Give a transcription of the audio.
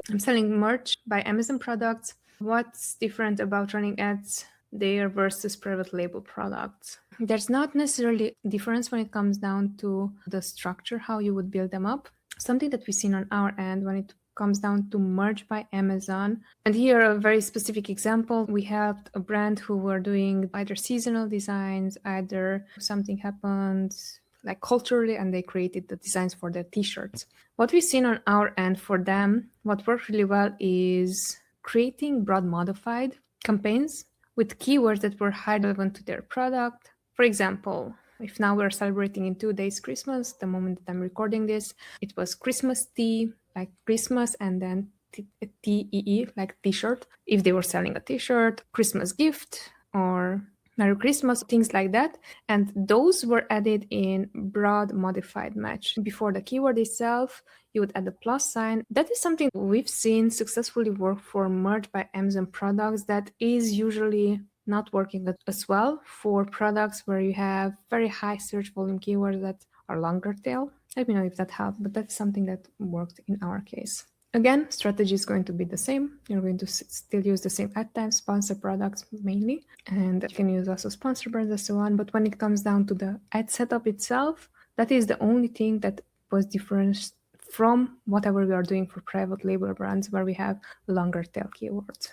I'm selling merch by Amazon products. What's different about running ads there versus private label products? There's not necessarily a difference when it comes down to the structure, how you would build them up. Something that we've seen on our end when it comes down to merch by Amazon. And here a very specific example. We helped a brand who were doing either seasonal designs, either something happened like culturally, and they created the designs for their t-shirts. What we've seen on our end for them, what worked really well is creating broad modified campaigns with keywords that were highly relevant to their product. For example, if now we're celebrating in 2 days Christmas, the moment that I'm recording this, it was Christmas tea, like Christmas, and then TEE, like t-shirt. If they were selling a t-shirt, Christmas gift, or Merry Christmas, things like that. And those were added in broad modified match. Before the keyword itself, you would add a plus sign. That is something we've seen successfully work for merch by Amazon products that is usually not working as well for products where you have very high search volume keywords that are longer tail. Let me know if that helped, but that's something that worked in our case. Again, strategy is going to be the same. You're going to still use the same ad types, sponsor products mainly, and you can use also sponsor brands and so on. But when it comes down to the ad setup itself, that is the only thing that was different from whatever we are doing for private label brands where we have longer tail keywords.